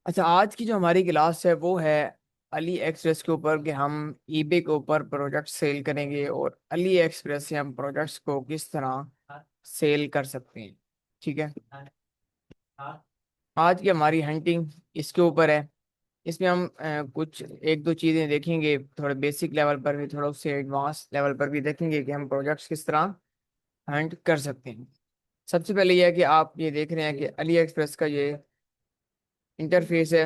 अच्छा, आज की जो हमारी क्लास है वो है अली एक्सप्रेस के ऊपर कि हम ईबे के ऊपर प्रोडक्ट सेल करेंगे और अली एक्सप्रेस से हम प्रोडक्ट्स को किस तरह सेल कर सकते हैं। ठीक है। आज की हमारी हंटिंग इसके ऊपर है। इसमें हम कुछ एक दो चीज़ें देखेंगे, थोड़े बेसिक लेवल पर भी, थोड़ा उससे एडवांस लेवल पर भी देखेंगे कि हम प्रोडक्ट्स किस तरह हंट कर सकते हैं। सबसे पहले यह है कि आप ये देख रहे हैं कि अली एक्सप्रेस का ये इंटरफेस है।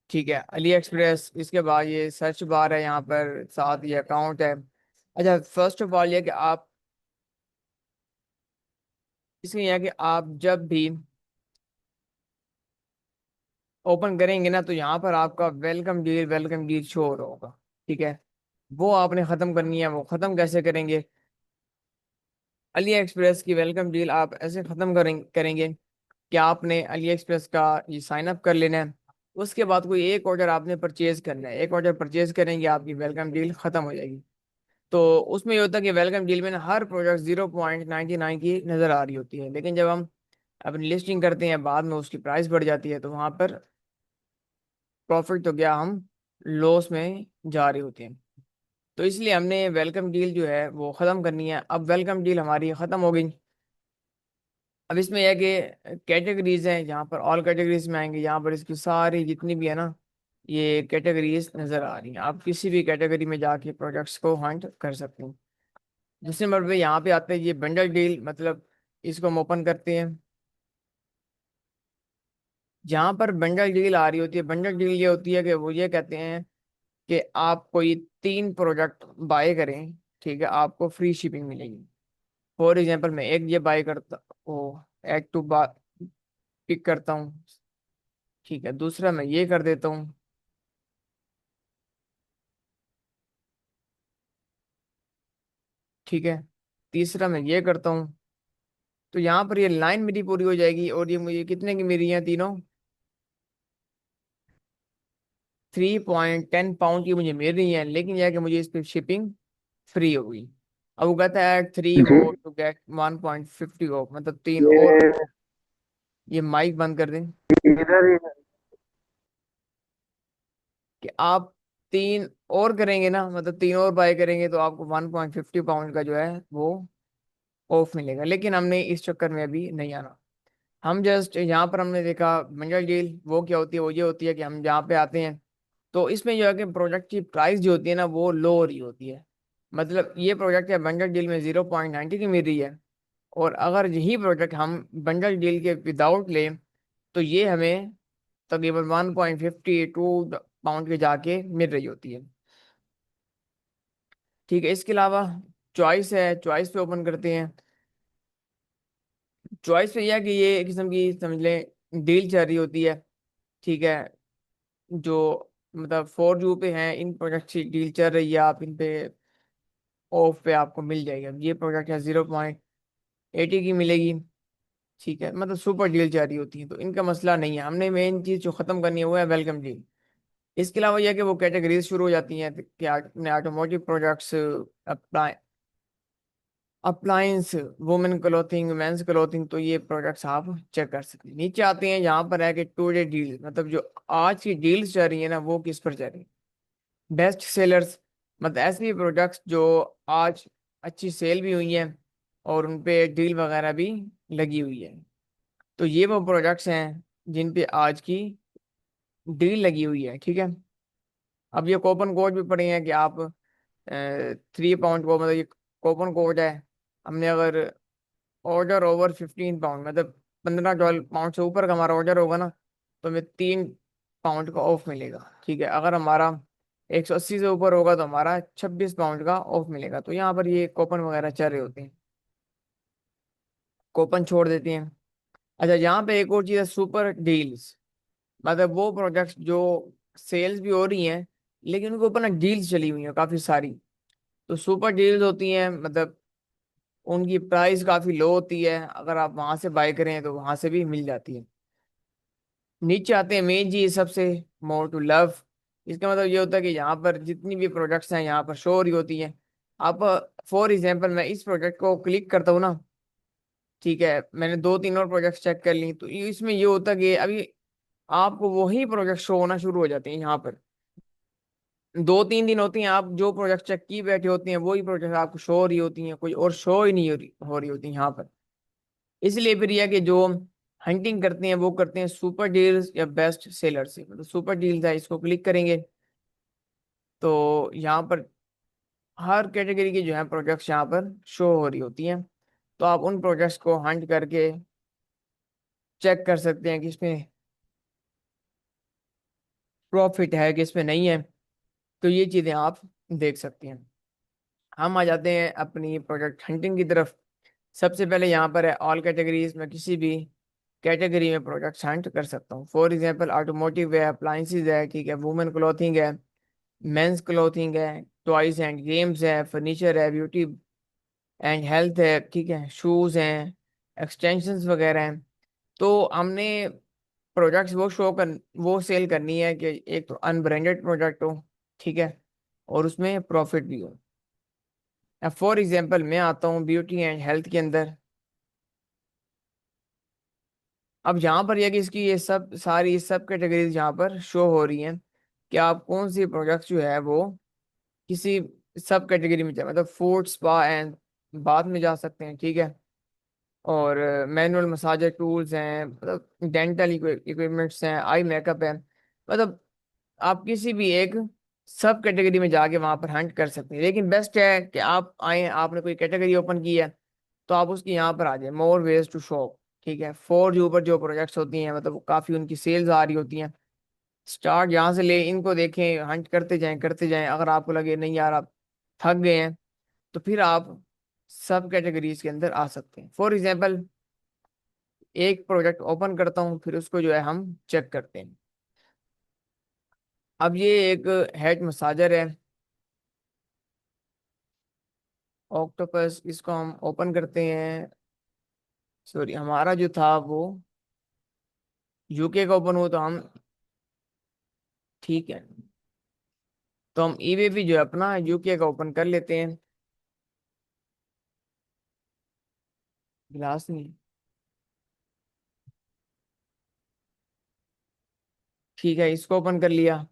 ठीक है, अली एक्सप्रेस, इसके बाद ये सर्च बार है, यहाँ पर साथ ये अकाउंट है। अच्छा, फर्स्ट ऑफ ऑल ये कि आप इसमें यह है कि आप जब भी ओपन करेंगे ना तो यहाँ पर आपका वेलकम डील शो हो रहा होगा। ठीक है, वो आपने ख़त्म करनी है। वो ख़त्म कैसे करेंगे? अली एक्सप्रेस की वेलकम डील आप ऐसे ख़त्म करेंगे कि आपने अली एक्सप्रेस का ये साइन अप कर लेना है। उसके बाद कोई एक ऑर्डर आपने परचेज करना है, एक ऑर्डर परचेज करेंगे आपकी वेलकम डील ख़त्म हो जाएगी। तो उसमें ये होता है कि वेलकम डील में ना हर प्रोडक्ट 0.99 की नज़र आ रही होती है, लेकिन जब हम अपनी लिस्टिंग करते हैं बाद में उसकी प्राइस बढ़ जाती है तो वहाँ पर प्रॉफिट तो गया, हम लॉस में जा रही होती है। तो इसलिए हमने वेलकम डील जो है वो ख़त्म करनी है। अब वेलकम डील हमारी ख़त्म हो गई। अब इसमें यह है कि कैटेगरीज हैं, जहाँ पर ऑल कैटेगरीज में आएंगे, यहाँ पर इसकी सारी जितनी भी है ना ये कैटेगरीज नज़र आ रही हैं। आप किसी भी कैटेगरी में जाके प्रोडक्ट्स को हंट कर सकते हैं। दूसरे नंबर पे यहाँ पे आते हैं ये बंडल डील, मतलब इसको हम ओपन करते हैं। जहाँ पर बंडल डील आ रही होती है, बंडल डील ये होती है कि वो ये कहते हैं कि आप कोई 3 प्रोडक्ट बाय करें, ठीक है, आपको फ्री शिपिंग मिलेगी। फॉर एग्जांपल मैं एक ये बाय करता ओ एक टू बा पिक करता हूँ। ठीक है, दूसरा मैं ये कर देता हूँ। ठीक है, तीसरा मैं ये करता हूँ। तो यहाँ पर ये लाइन मेरी पूरी हो जाएगी और ये मुझे कितने की मिल रही है तीनों? 3.10 पाउंड की मुझे मिल रही है, लेकिन यह है कि मुझे इस पर शिपिंग फ्री होगी। अब वो कहता है 3 और टू गेट 1.50 ऑफ, मतलब तीन और। ये ये माइक बंद कर दें इधर ही कि आप तीन और करेंगे ना, मतलब तीन और बाय करेंगे तो आपको 1.50 पाउंड का जो है वो ऑफ मिलेगा। लेकिन हमने इस चक्कर में अभी नहीं आना। हम जस्ट यहाँ पर हमने देखा मंडल डील वो क्या होती है, वो ये होती है कि हम जहाँ पे आते हैं तो इसमें जो है कि प्रोडक्ट की प्राइस जो होती है ना वो लो हो रही होती है। मतलब ये प्रोडक्ट है बंडल डील में 0.90 की मिल रही है, और अगर यही प्रोडक्ट हम बंडल डील के विदाउट लें तो ये हमें तकरीबन 1.52 पाउंड के जाके मिल रही होती है। ठीक है, इसके अलावा चॉइस है, चॉइस पे ओपन करते हैं। चॉइस पे यह है कि ये एक किस्म की समझ लें डील चल रही होती है। ठीक है, जो मतलब 4 यू पे हैं इन प्रोडक्ट की डील चल रही है, आप इन पे ऑफ पे आपको मिल जाएगा। ये प्रोडक्ट है 0.80 की मिलेगी। ठीक है, मतलब सुपर डील जारी होती है तो इनका मसला नहीं है। हमने मेन चीज़ जो ख़त्म करनी है वो है वेलकम डील। इसके अलावा यह है कि वो कैटेगरीज शुरू हो जाती हैं कि आपने automotive products, appliance, women clothing, mens clothing, तो ये प्रोडक्ट्स आप चेक कर सकते हैं। नीचे आते हैं यहाँ पर है कि टुडे डील, मतलब जो आज की डील्स चल रही है ना वो किस पर चल रही है। बेस्ट सेलर्स, मतलब ऐसे प्रोडक्ट्स जो आज अच्छी सेल भी हुई हैं और उन पे डील वगैरह भी लगी हुई है। तो ये वो प्रोडक्ट्स हैं जिन पे आज की डील लगी हुई है। ठीक है, अब ये कूपन कोड भी पड़े हैं कि आप 3 पाउंड को, मतलब ये कूपन कोड है। हमने अगर ऑर्डर ओवर 15 पाउंड, मतलब 15 पाउंड से ऊपर का हमारा ऑर्डर होगा ना तो हमें 3 पाउंड का ऑफ मिलेगा। ठीक है, अगर हमारा 180 से ऊपर होगा तो हमारा 26 पाउंड का ऑफ मिलेगा। तो यहाँ पर ये कूपन वगैरह चल रहे होते हैं, कूपन छोड़ देते हैं। अच्छा, यहाँ पे एक और चीज़ है सुपर डील्स, मतलब वो प्रोडक्ट्स जो सेल्स भी हो रही हैं लेकिन उनके ऊपर ना डील्स चली हुई हैं काफ़ी सारी। तो सुपर डील्स होती हैं, मतलब उनकी प्राइस काफ़ी लो होती है, अगर आप वहां से बाय करें तो वहां से भी मिल जाती है। नीचे आते हैं मेन जी सबसे, मोर टू लव। इसका मतलब ये होता है कि यहाँ पर जितनी भी प्रोडक्ट्स हैं यहाँ पर शो हो रही होती हैं। आप फॉर एग्जांपल मैं इस प्रोडक्ट को क्लिक करता हूँ ना ठीक है, मैंने दो तीन और प्रोजेक्ट चेक कर ली, तो इसमें ये होता कि अभी आपको वही प्रोजेक्ट शो होना शुरू हो जाते हैं यहाँ पर। दो तीन दिन होती हैं, आप जो प्रोजेक्ट चेक की बैठे होती हैं वही प्रोजेक्ट आपको शो हो रही होती हैं, कोई और शो ही नहीं हो रही होती यहाँ पर। इसलिए फिर यह कि जो हंटिंग करते हैं वो करते हैं सुपर डील्स या बेस्ट सेलर से। मतलब सुपर डील्स है, इसको क्लिक करेंगे तो यहाँ पर हर कैटेगरी की जो है प्रोजेक्ट्स यहाँ पर शो हो रही होती हैं। तो आप उन प्रोजेक्ट्स को हंट करके चेक कर सकते हैं कि इसमें प्रॉफिट है कि इसमें नहीं है। तो ये चीज़ें आप देख सकते हैं। हम आ जाते हैं अपनी प्रोजेक्ट हंटिंग की तरफ। सबसे पहले यहाँ पर है ऑल कैटेगरीज में, किसी भी कैटेगरी में प्रोडक्ट्स हंट कर सकता हूँ। फॉर एग्जांपल ऑटोमोटिव है, अप्लायंसेज है, ठीक है, वुमेन क्लोथिंग है, मेंस क्लोथिंग है, टॉयज एंड गेम्स है, फर्नीचर है, ब्यूटी एंड हेल्थ है, ठीक है, शूज हैं, एक्सटेंशंस वगैरह हैं। तो हमने प्रोडक्ट्स वो सेल करनी है कि एक तो अनब्रांडेड प्रोडक्ट हो, ठीक है, और उसमें प्रॉफिट भी हो। अब फॉर एग्जांपल मैं आता हूँ ब्यूटी एंड हेल्थ के अंदर। अब यहाँ पर यह कि इसकी ये सब सारी सब कैटेगरीज यहाँ पर शो हो रही हैं कि आप कौन सी प्रोडक्ट्स जो है वो किसी सब कैटेगरी में जाए। मतलब फूड स्पा एंड बाथ में जा सकते हैं, ठीक है, और मैनुअल मसाजर टूल्स हैं, मतलब डेंटल इक्विपमेंट्स हैं, आई मेकअप है। मतलब आप किसी भी एक सब कैटेगरी में जाके वहां पर हंट कर सकते हैं। लेकिन बेस्ट है कि आप आए, आपने कोई कैटेगरी ओपन की है तो आप उसकी यहाँ पर आ जाए मोर वेज टू शॉप, ठीक है। फोर जो ऊपर जो प्रोजेक्ट्स होती हैं, मतलब वो काफी उनकी सेल्स आ रही होती हैं। स्टार्ट यहाँ से ले, इनको देखें, हंट करते जाएं। अगर आपको लगे नहीं यार आप थक गए हैं, तो फिर आप सब कैटेगरीज के अंदर आ सकते हैं। फॉर एग्जाम्पल एक प्रोजेक्ट ओपन करता हूँ, फिर उसको जो है हम चेक करते हैं। अब ये एक हेड मसाजर है, ऑक्टोपस, इसको हम ओपन करते हैं। सॉरी, हमारा जो था वो यूके का ओपन हुआ, तो हम, ठीक है, तो हम ईबे भी जो है अपना यूके का ओपन कर लेते हैं। गिलास नहीं, ठीक है, इसको ओपन कर लिया।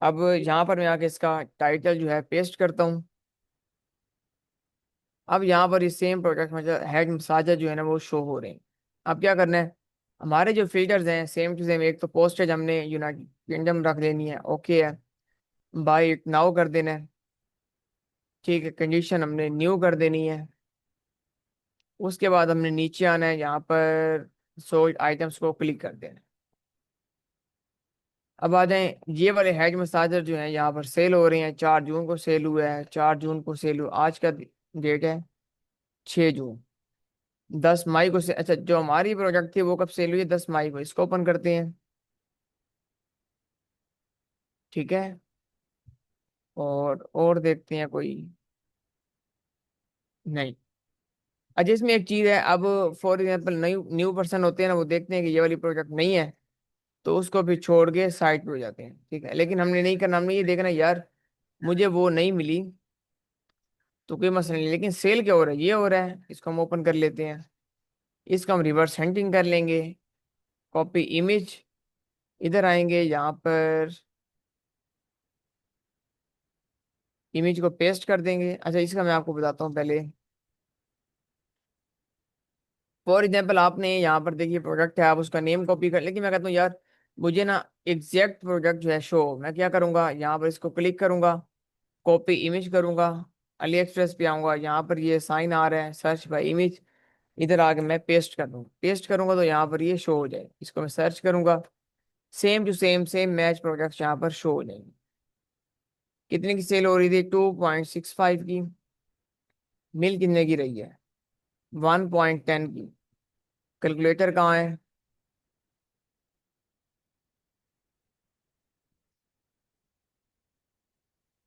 अब यहाँ पर मैं आके इसका टाइटल जो है पेस्ट करता हूँ। अब यहाँ पर ये सेम प्रोडक्ट मतलब हेड मसाजर जो है ना वो शो हो रहे हैं। अब क्या करना है, हमारे जो फिल्टर्स हैं सेम टू सेम, एक तो पोस्टेज हमने यूनाइटेड किंगडम रख लेनी है, ओके है, बाई नाउ कर देना है, ठीक है, कंडीशन हमने न्यू कर देनी है। उसके बाद हमने नीचे आना है, यहाँ पर सोल्ड आइटम्स को क्लिक कर देना है। अब आ जाएं, ये वाले हेड मसाजर जो हैं यहाँ पर सेल हो रहे हैं। 4 जून को सेल हुआ है, 4 जून को सेल हुआ, आज का डेट है 6 जून। 10 मई को से, अच्छा, जो हमारी प्रोडक्ट थी वो कब सेल हुई है, 10 मई को। इसको ओपन करते हैं, ठीक है, और देखते हैं कोई, नहीं। अच्छा, इसमें एक चीज है, अब for example new new person होते हैं ना, वो देखते हैं कि ये वाली प्रोडक्ट नहीं है, तो उसको भी छोड़ के साइड पे हो जाते हैं, ठीक है। लेकिन हमने नहीं करना, हमने ये देखना यार मुझे वो नहीं मिली तो कोई मसला नहीं, लेकिन सेल क्या हो रहा है, ये हो रहा है, इसको हम ओपन कर लेते हैं। इसको हम रिवर्स हंटिंग कर लेंगे, कॉपी इमेज, इधर आएंगे, यहाँ पर इमेज को पेस्ट कर देंगे। अच्छा, इसका मैं आपको बताता हूँ पहले। फॉर एग्जाम्पल आपने यहाँ पर देखिए प्रोडक्ट है, आप उसका नेम कॉपी कर, लेकिन मैं कहता हूँ यार मुझे ना एग्जैक्ट प्रोडक्ट जो है शो, मैं क्या करूंगा, यहाँ पर इसको क्लिक करूंगा, कॉपी इमेज करूंगा, अली एक्सप्रेस पे आऊंगा, यहाँ पर ये साइन आ रहा है सर्च बाय इमेज, इधर आके मैं पेस्ट कर दूँ, पेस्ट करूंगा तो यहाँ पर ये शो हो जाए। इसको मैं सर्च करूंगा, same to same same match products यहाँ पर शो हो जाएंगे। कितने की सेल हो रही थी, 2.65 की। मिल कितने की रही है, 1.10 की। कैलकुलेटर कहाँ है,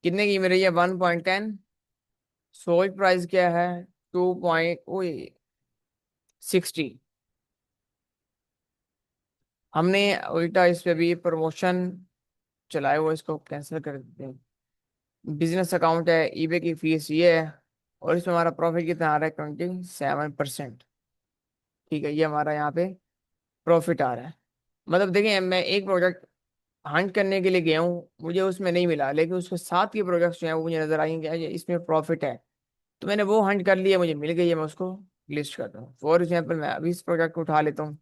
कितने की मिल रही है, 1.10। सोल्ड प्राइस क्या है, 2.60। हमने उल्टा इस पे भी प्रमोशन चलाया हुआ, इसको कैंसिल कर देते हैं। बिजनेस अकाउंट है, ईबे की फीस ये है, और इसमें हमारा प्रॉफिट कितना आ रहा है, 27%। ठीक है, ये हमारा यहाँ पे प्रॉफिट आ रहा है। मतलब देखिए, मैं एक प्रोडक्ट हंट करने के लिए गया हूँ, मुझे उसमें नहीं मिला, लेकिन उसके साथ के प्रोडक्ट्स जो हैं वो मुझे नजर आएंगे कि इसमें प्रॉफिट है, तो मैंने वो हंट कर लिया, मुझे मिल गई है, मैं उसको लिस्ट करता हूँ। फॉर एग्जाम्पल मैं अभी इस प्रोडक्ट को उठा लेता हूँ।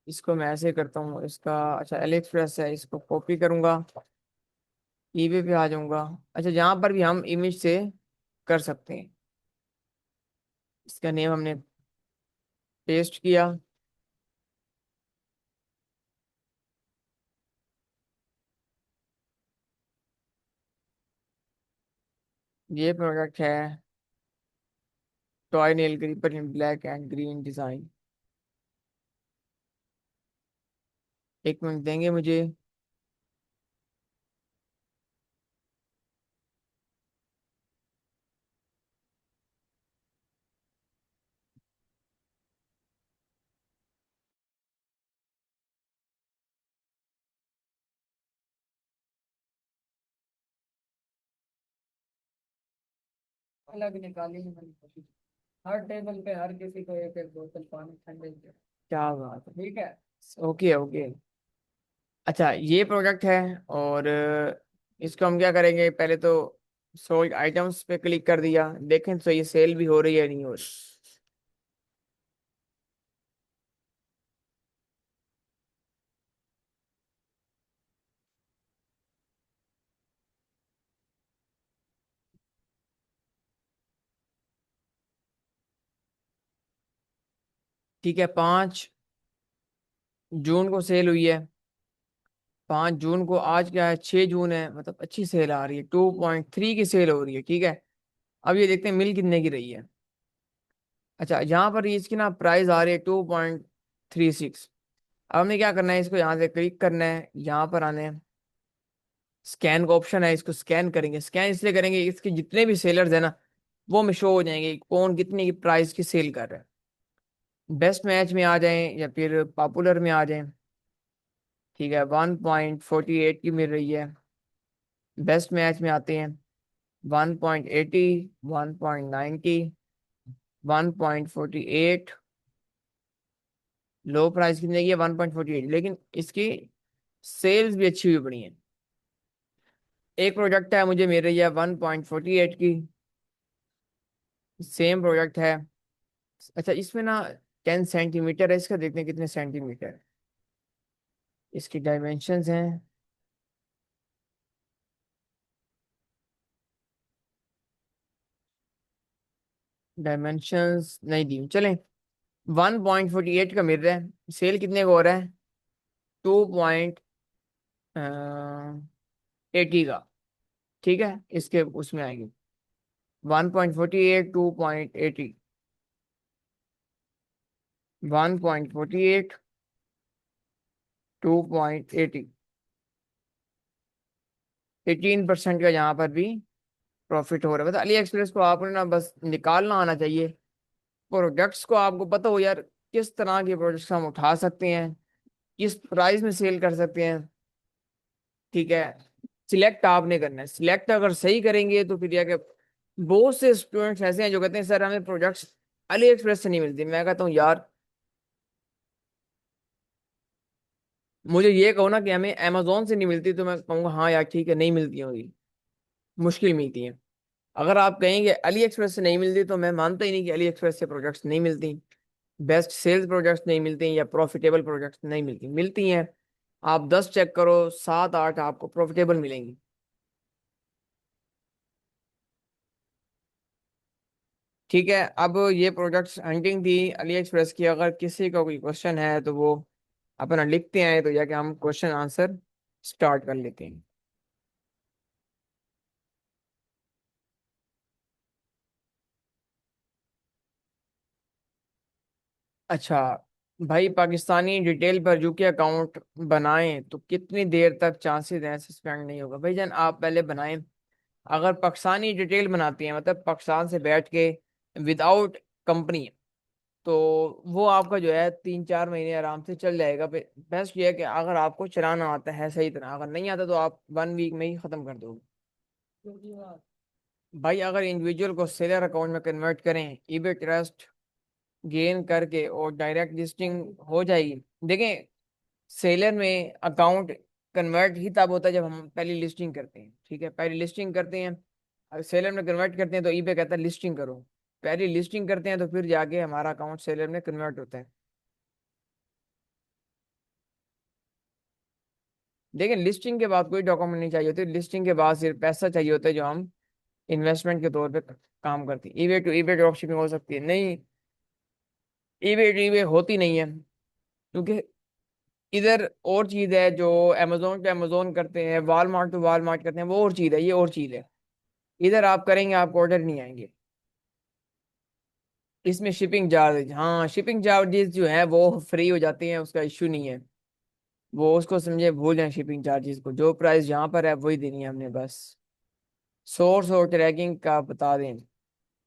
इसको मैं ऐसे करता हूँ, इसका अच्छा एली एक्सप्रेस है, इसको कॉपी करूंगा, ईबे पे आ जाऊंगा। अच्छा, जहाँ पर भी हम इमेज से कर सकते हैं, इसका नेम हमने पेस्ट किया। ये प्रोडक्ट है toy nail creeper in black and green design. एक मिनट देंगे मुझे। अलग निकाली है मैंने कोशिश। हर टेबल पे हर किसी को एक एक बोतल पानी ठंडे की। क्या बात है, ठीक है। Okay okay. अच्छा, ये प्रोडक्ट है, और इसको हम क्या करेंगे, पहले तो सोल्ड आइटम्स पे क्लिक कर दिया, देखें तो ये सेल भी हो रही है नहीं हो रही। ठीक है, 5 जून को सेल हुई है। 5 जून को, आज क्या है, 6 जून है, मतलब अच्छी सेल आ रही है, 2.3 की सेल हो रही है। ठीक है, अब ये देखते हैं मिल कितने की रही है। अच्छा, यहाँ पर इसकी ना प्राइस आ रही है 2.36। अब हमें क्या करना है, इसको यहाँ से क्लिक करना है, यहाँ पर आने हैं, स्कैन का ऑप्शन है, इसको स्कैन करेंगे। स्कैन इसलिए करेंगे, इसके जितने भी सेलर्स है ना, वो हमें शो हो जाएंगे कौन कितने की प्राइस की सेल कर रहा है। बेस्ट मैच में आ जाएं या फिर पॉपुलर में आ जाएं। ठीक है, 1.48 की मिल रही है। बेस्ट मैच में आते हैं, 1.80, 1.90, 1.48। लो प्राइस कितने की है, 1.48, लेकिन इसकी सेल्स भी अच्छी हुई पड़ी हैं। एक प्रोडक्ट है, मुझे मिल रही है 1.48 की, सेम प्रोडक्ट है। अच्छा, इसमें ना 10 सेंटीमीटर है, इसका देखते हैं कितने सेंटीमीटर इसकी डायमेंशंस हैं। डायमेंशंस नहीं दी, चलें। 1.48 का मिल रहा है, सेल कितने का हो रहा है, 2.80 का। ठीक है, इसके उसमें आएगी 1.48, 2.80, 1.48, 2.80, 18% का यहाँ पर भी प्रॉफिट हो रहा है। बस अली एक्सप्रेस को आपने ना बस निकालना आना चाहिए, प्रोडक्ट्स को आपको पता हो यार, किस तरह के प्रोडक्ट्स हम उठा सकते हैं, किस प्राइस में सेल कर सकते हैं। ठीक है, सिलेक्ट आपने करना है, सिलेक्ट अगर सही करेंगे तो फिर यह कि बहुत से स्टूडेंट्स ऐसे हैं जो कहते हैं सर हमें प्रोडक्ट्स अली एक्सप्रेस से नहीं मिलती। मैं कहता हूँ यार, मुझे ये कहो ना कि हमें अमेजोन से नहीं मिलती, तो मैं कहूँगा हाँ यार ठीक है, नहीं मिलती होगी, मुश्किल मिलती है। अगर आप कहेंगे अली एक्सप्रेस से नहीं मिलती, तो मैं मानता ही नहीं कि अली एक्सप्रेस से प्रोडक्ट्स नहीं मिलती, बेस्ट सेल्स प्रोडक्ट्स नहीं मिलती, या प्रॉफिटेबल प्रोडक्ट्स नहीं मिलती, मिलती हैं। आप 10 चेक करो, 7 8 आपको प्रॉफिटेबल मिलेंगी। ठीक है, अब ये प्रोडक्ट्स हंटिंग थी अली एक्सप्रेस की। अगर किसी का कोई क्वेश्चन है तो वो अपना लिखते हैं, तो जाके हम क्वेश्चन आंसर स्टार्ट कर लेते हैं। अच्छा भाई, पाकिस्तानी डिटेल पर यूके अकाउंट बनाएं तो कितनी देर तक चांसेस हैं सस्पेंड नहीं होगा। भाई जान, आप पहले बनाएं। अगर पाकिस्तानी डिटेल बनाती हैं, मतलब पाकिस्तान से बैठ के, विदाउट कंपनी, तो वो आपका जो है 3-4 महीने आराम से चल जाएगा। बेस्ट ये है कि अगर आपको चलाना आता है सही तरह, अगर नहीं आता तो आप 1 वीक में ही खत्म कर दोगे। भाई अगर इंडिविजुअल को सेलर अकाउंट में कन्वर्ट करें, ईबे ट्रस्ट गेन करके और डायरेक्ट लिस्टिंग हो जाएगी। देखें, सेलर में अकाउंट कन्वर्ट ही तब होता है जब हम पहली लिस्टिंग करते हैं। ठीक है, पहली लिस्टिंग करते हैं, अगर सेलर में कन्वर्ट करते हैं तो ईबे कहता है लिस्टिंग करो। पहली लिस्टिंग करते हैं तो फिर जाके हमारा अकाउंट सेलर में कन्वर्ट होता है। देखिए, लिस्टिंग के बाद कोई डॉक्यूमेंट नहीं चाहिए होती, लिस्टिंग के बाद सिर्फ पैसा चाहिए होता है जो हम इन्वेस्टमेंट के तौर पे काम करती है। EBay to eBay drop shipping हो सकती है, नहीं ईबे टू ईबे होती नहीं है, क्योंकि इधर और चीज है जो अमेजोन पे अमेजोन करते हैं, वालमार्ट टू वालमार्ट करते हैं, वो और चीज है, ये और चीज है। इधर आप करेंगे आपको ऑर्डर नहीं आएंगे। इसमें शिपिंग चार्ज, हाँ शिपिंग चार्जेस जो है वो फ्री हो जाते हैं, उसका इश्यू नहीं है। वो उसको समझे भूल जाए, शिपिंग चार्जेस को जो प्राइस यहाँ पर है वही देनी है हमने बस। सोर्स और ट्रैकिंग का बता दें।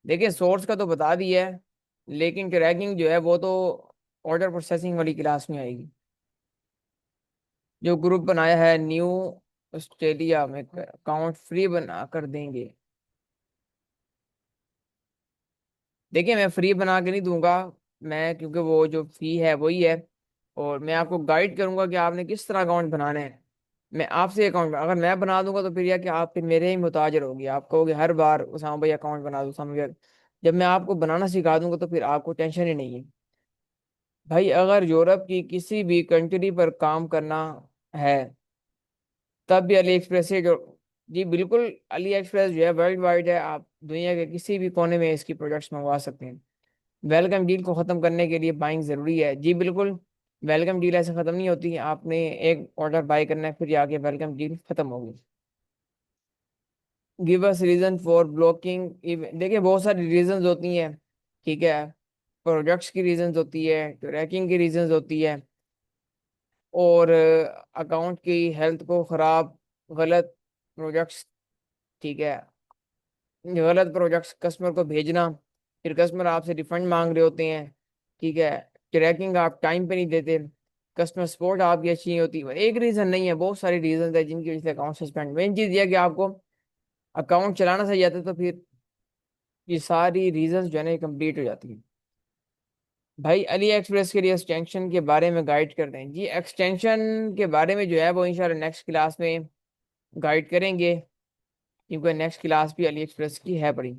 देखिए, सोर्स का तो बता दिया है, लेकिन ट्रैकिंग जो है वो तो ऑर्डर प्रोसेसिंग वाली क्लास में आएगी। जो ग्रुप बनाया है न्यू ऑस्ट्रेलिया में, अकाउंट फ्री बना कर देंगे। देखिए, मैं फ्री बना के नहीं दूंगा, मैं क्योंकि वो जो फी है वही है, और मैं आपको गाइड करूंगा कि आपने किस तरह अकाउंट बनाना है। मैं आपसे अकाउंट अगर मैं बना दूंगा तो फिर यह कि आप फिर मेरे ही मुताज रहोगे, आप कहोगे हर बार उसामा भाई अकाउंट बना दो, उसामा भाई। जब मैं आपको बनाना सिखा दूंगा तो फिर आपको टेंशन ही नहीं है। भाई अगर यूरोप की किसी भी कंट्री पर काम करना है तब भी अली एक्सप्रेस से जो, जी बिल्कुल, अली एक्सप्रेस जो है वर्ल्ड वाइड है, आप दुनिया के किसी भी कोने में इसकी प्रोडक्ट्स मंगवा सकते हैं। वेलकम डील को ख़त्म करने के लिए बाइंग ज़रूरी है, जी बिल्कुल। वेलकम डील ऐसे ख़त्म नहीं होती, आपने एक ऑर्डर बाय करना है फिर जाके वेलकम डील ख़त्म होगी। Give us reason for blocking. देखिए, बहुत सारी रीजंस होती हैं, ठीक है। प्रोडक्ट्स की रीजंस होती है, ट्रैकिंग की रीजंस होती है, और अकाउंट की हेल्थ को ख़राब, गलत प्रोडक्ट्स, ठीक है, गलत प्रोडक्ट्स कस्टमर को भेजना, फिर कस्टमर आपसे रिफंड मांग रहे होते हैं, ठीक है। ट्रैकिंग आप टाइम पे नहीं देते, कस्टमर सपोर्ट आपकी अच्छी नहीं होती। एक रीज़न नहीं है, बहुत सारी रीजन है जिनकी वजह से अकाउंट सस्पेंड। मेन चीज़ यह है कि आपको अकाउंट चलाना सही आता है तो फिर ये सारी रीजंस जो है ना कंप्लीट हो जाती है। भाई अली एक्सप्रेस के लिए एक्सटेंशन के बारे में गाइड कर दें। जी, एक्सटेंशन के बारे में जो है वो इंशाल्लाह नेक्स्ट क्लास में गाइड करेंगे, क्योंकि नेक्स्ट क्लास भी अली एक्सप्रेस की है पड़ी।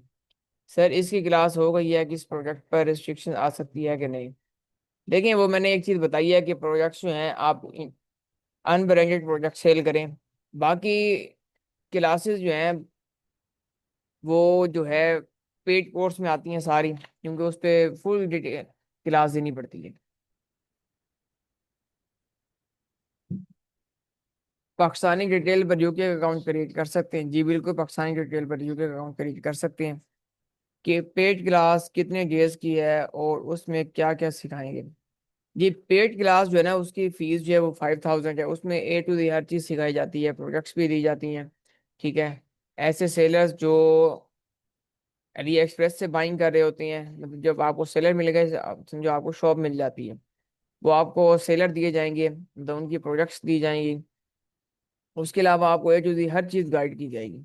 सर इसकी क्लास हो गई है कि इस प्रोजेक्ट पर रिस्ट्रिक्शन आ सकती है कि नहीं। देखिए, वो मैंने एक चीज़ बताई है कि प्रोजेक्ट्स जो हैं आप अनब्रांडेड प्रोजेक्ट सेल करें। बाकी क्लासेस जो हैं वो जो है पेड कोर्स में आती हैं सारी, क्योंकि उस पर फुल डिटेल क्लास देनी पड़ती है। पाकिस्तानी डिटेल पर यूके अकाउंट क्रिएट कर सकते हैं, जी बिल्कुल, पाकिस्तानी डिटेल पर यूके अकाउंट क्रिएट कर सकते हैं। कि पेड क्लास कितने डेज की है और उसमें क्या क्या सिखाएंगे। जी, पेड क्लास जो है ना उसकी फीस जो है वो 5000 है, उसमें ए टू दी हर चीज़ सिखाई जाती है, प्रोडक्ट्स भी दी जाती हैं, ठीक है। ऐसे सेलर्स जो अली एक्सप्रेस से बाइंग कर रहे होते हैं, मतलब जब आपको सेलर मिलेगा, समझो आपको शॉप मिल जाती है, वो आपको सेलर दिए जाएंगे, मतलब उनकी प्रोडक्ट्स दी जाएंगी। उसके अलावा आपको ए to the her cheese guide की जाएगी।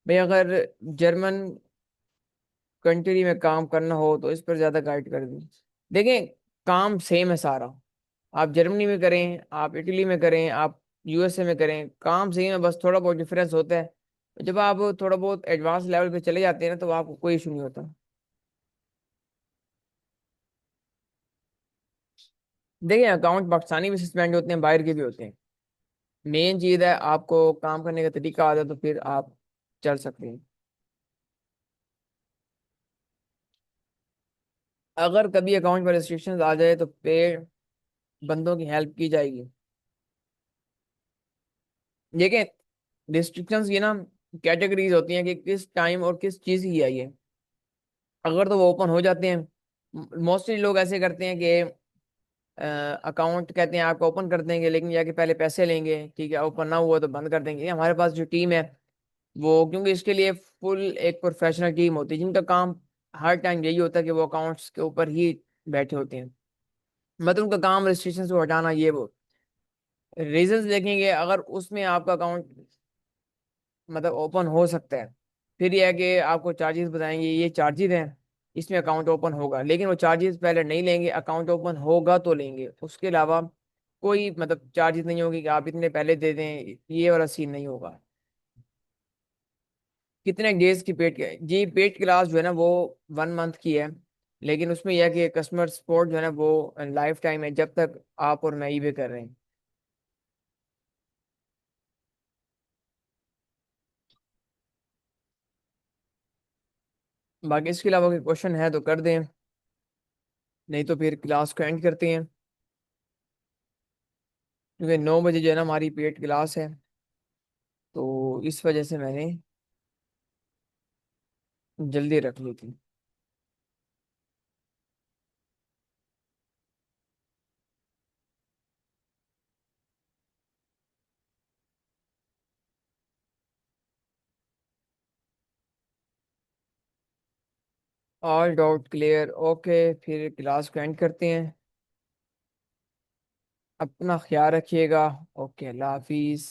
भाई अगर जर्मन कंट्री में काम करना हो तो इस पर ज़्यादा गाइड कर दूँ। देखें, काम सेम है सारा, आप जर्मनी में करें, आप इटली में करें, आप यूएसए में करें, काम सेम है, बस थोड़ा बहुत डिफरेंस होता है। जब आप थोड़ा बहुत एडवांस लेवल पे चले जाते हैं ना तो आपको कोई इशू नहीं होता। देखिए, अकाउंट पाकिस्तानी भी सस्पेंड होते हैं, बाहर के भी होते हैं। मेन चीज़ है आपको काम करने का तरीका आता है तो फिर आप चल सकते हैं। अगर कभी अकाउंट पर रिस्ट्रिक्शंस आ जाए तो पे बंदों की हेल्प की जाएगी। देखिए, रिस्ट्रिक्शंस ये ना कैटेगरीज होती हैं कि किस टाइम और किस चीज़ की है ये। अगर तो वो ओपन हो जाते हैं, मोस्टली लोग ऐसे करते हैं कि अकाउंट कहते हैं आपको ओपन कर देंगे, लेकिन जाके पहले पैसे लेंगे, ठीक है, ओपन ना हुआ तो बंद कर देंगे। हमारे पास जो टीम है वो, क्योंकि इसके लिए फुल एक प्रोफेशनल टीम होती है जिनका काम हर टाइम यही होता है कि वो अकाउंट्स के ऊपर ही बैठे होते हैं। मतलब उनका काम रजिस्ट्रेशन से हटाना, ये वो रीजंस देखेंगे। अगर उसमें आपका अकाउंट मतलब ओपन हो सकता है, फिर यह है कि आपको चार्जेस बताएंगे, ये चार्जेस हैं, इसमें अकाउंट ओपन होगा। लेकिन वो चार्जेस पहले नहीं लेंगे, अकाउंट ओपन होगा तो लेंगे। उसके अलावा कोई मतलब चार्जेस नहीं होगी कि आप इतने पहले दे दें, ये वाला सीन नहीं होगा। कितने डेज की पेड जी, पेड क्लास जो है ना वो 1 मंथ की है। लेकिन उसमें यह है कि कस्टमर सपोर्ट जो है ना वो लाइफ टाइम है, जब तक आप और मैं ईबे कर रहे हैं। बाकी इसके अलावा कोई क्वेश्चन है तो कर दें, नहीं तो फिर क्लास को एंड करते हैं। क्योंकि 9 बजे जो है ना हमारी पेड क्लास है, तो इस वजह से मैंने जल्दी रख ली थी। ऑल डाउट क्लियर, ओके, फिर क्लास को एंड करते हैं। अपना ख्याल रखिएगा। ओके, अल्लाह हाफिज़।